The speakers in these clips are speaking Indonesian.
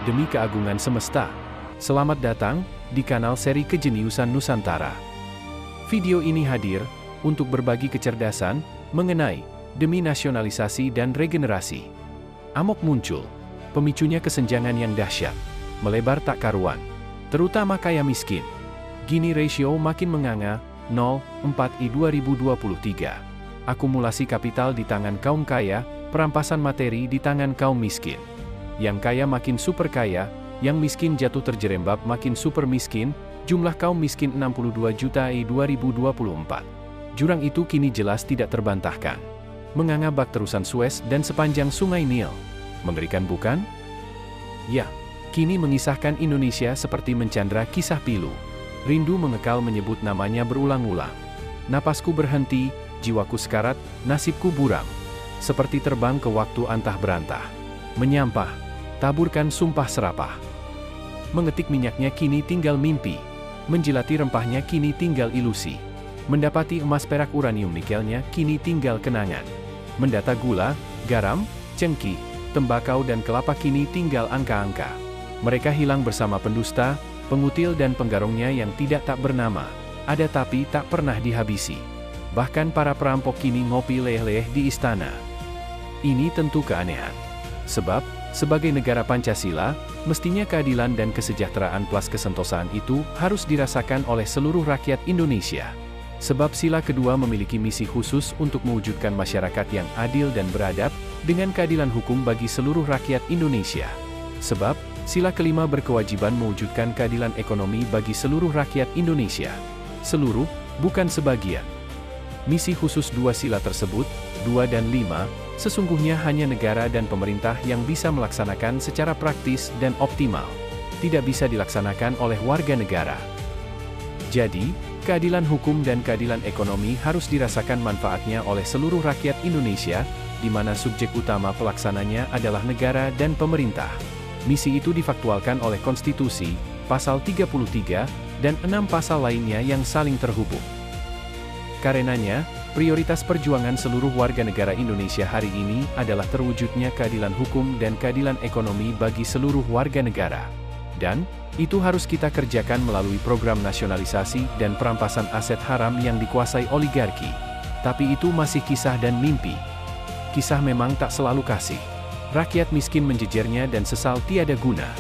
demi keagungan semesta. Selamat datang di kanal seri Kejeniusan Nusantara. Video ini hadir untuk berbagi kecerdasan mengenai demi nasionalisasi dan regenerasi. Amok muncul, pemicunya kesenjangan yang dahsyat, melebar tak karuan, terutama kaya miskin. Gini ratio makin menganga, 0,4 I 2023. Akumulasi kapital di tangan kaum kaya, perampasan materi di tangan kaum miskin. Yang kaya makin super kaya, yang miskin jatuh terjerembab makin super miskin, jumlah kaum miskin 62 juta I 2024. Jurang itu kini jelas tidak terbantahkan. Menganga bak terusan Suez dan sepanjang Sungai Nil. Mengerikan bukan? Ya, kini mengisahkan Indonesia seperti mencandra kisah pilu. Rindu mengekal menyebut namanya berulang-ulang. Napasku berhenti, jiwaku sekarat, nasibku buram. Seperti terbang ke waktu antah berantah. Menyampah, taburkan sumpah serapah. Mengetik minyaknya kini tinggal mimpi. Menjilati rempahnya kini tinggal ilusi. Mendapati emas perak uranium nikelnya kini tinggal kenangan. Mendata gula, garam, cengkih, tembakau dan kelapa kini tinggal angka-angka. Mereka hilang bersama pendusta, pengutil dan penggarongnya yang tidak tak bernama. Ada tapi tak pernah dihabisi. Bahkan para perampok kini ngopi leleh di istana. Ini tentu keanehan. Sebab, sebagai negara Pancasila, mestinya keadilan dan kesejahteraan plus kesentosaan itu harus dirasakan oleh seluruh rakyat Indonesia. Sebab sila kedua memiliki misi khusus untuk mewujudkan masyarakat yang adil dan beradab, dengan keadilan hukum bagi seluruh rakyat Indonesia. Sebab, sila kelima berkewajiban mewujudkan keadilan ekonomi bagi seluruh rakyat Indonesia. Seluruh, bukan sebagian. Misi khusus dua sila tersebut, 2 dan 5, sesungguhnya hanya negara dan pemerintah yang bisa melaksanakan secara praktis dan optimal. Tidak bisa dilaksanakan oleh warga negara. Jadi, keadilan hukum dan keadilan ekonomi harus dirasakan manfaatnya oleh seluruh rakyat Indonesia, di mana subjek utama pelaksananya adalah negara dan pemerintah. Misi itu difaktualkan oleh Konstitusi, Pasal 33, dan 6 pasal lainnya yang saling terhubung. Karenanya, prioritas perjuangan seluruh warga negara Indonesia hari ini adalah terwujudnya keadilan hukum dan keadilan ekonomi bagi seluruh warga negara. Dan, itu harus kita kerjakan melalui program nasionalisasi dan perampasan aset haram yang dikuasai oligarki. Tapi itu masih kisah dan mimpi. Kisah memang tak selalu kasih. Rakyat miskin menjejernya dan sesal tiada guna.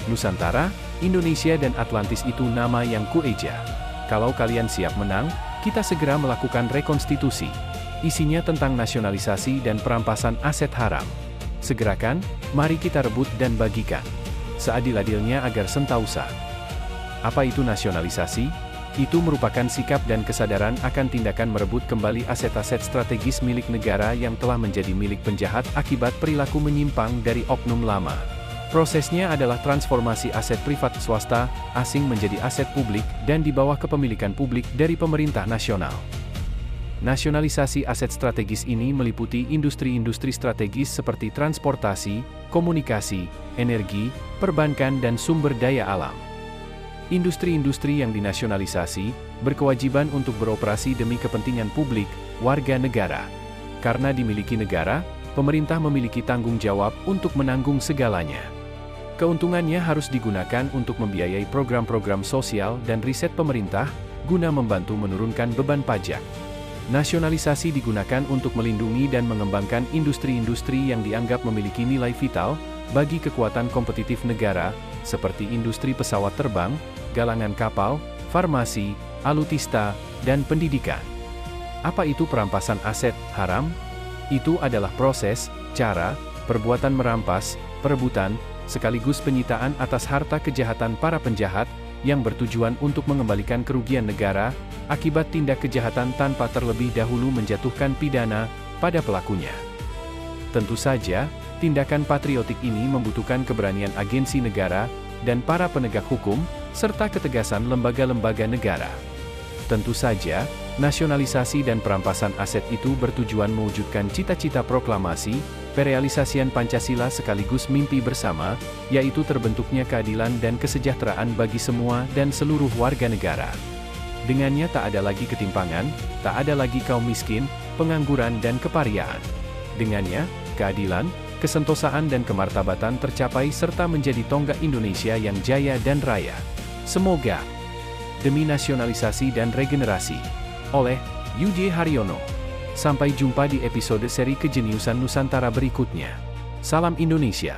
Nusantara, Indonesia dan Atlantis itu nama yang kueja. Kalau kalian siap menang, kita segera melakukan rekonstitusi. Isinya tentang nasionalisasi dan perampasan aset haram. Segerakan, mari kita rebut dan bagikan. Seadil-adilnya agar sentausa. Apa itu nasionalisasi? Itu merupakan sikap dan kesadaran akan tindakan merebut kembali aset-aset strategis milik negara yang telah menjadi milik penjahat akibat perilaku menyimpang dari oknum lama. Prosesnya adalah transformasi aset privat swasta, asing menjadi aset publik, dan di bawah kepemilikan publik dari pemerintah nasional. Nasionalisasi aset strategis ini meliputi industri-industri strategis seperti transportasi, komunikasi, energi, perbankan dan sumber daya alam. Industri-industri yang dinasionalisasi, berkewajiban untuk beroperasi demi kepentingan publik, warga negara. Karena dimiliki negara, pemerintah memiliki tanggung jawab untuk menanggung segalanya. Keuntungannya harus digunakan untuk membiayai program-program sosial dan riset pemerintah, guna membantu menurunkan beban pajak. Nasionalisasi digunakan untuk melindungi dan mengembangkan industri-industri yang dianggap memiliki nilai vital bagi kekuatan kompetitif negara, seperti industri pesawat terbang, galangan kapal, farmasi, alutista, dan pendidikan. Apa itu perampasan aset haram? Itu adalah proses, cara, perbuatan merampas, perebutan, sekaligus penyitaan atas harta kejahatan para penjahat, yang bertujuan untuk mengembalikan kerugian negara, akibat tindak kejahatan tanpa terlebih dahulu menjatuhkan pidana pada pelakunya. Tentu saja, tindakan patriotik ini membutuhkan keberanian agensi negara, dan para penegak hukum, serta ketegasan lembaga-lembaga negara. Tentu saja, nasionalisasi dan perampasan aset itu bertujuan mewujudkan cita-cita proklamasi, perealisasian Pancasila sekaligus mimpi bersama, yaitu terbentuknya keadilan dan kesejahteraan bagi semua dan seluruh warga negara. Dengannya tak ada lagi ketimpangan, tak ada lagi kaum miskin, pengangguran dan kepariaan. Dengannya, keadilan, kesentosaan dan kemartabatan tercapai serta menjadi tonggak Indonesia yang jaya dan raya. Semoga. Demi nasionalisasi dan regenerasi. Oleh UJ Haryono. Sampai jumpa di episode seri Kejeniusan Nusantara berikutnya. Salam Indonesia.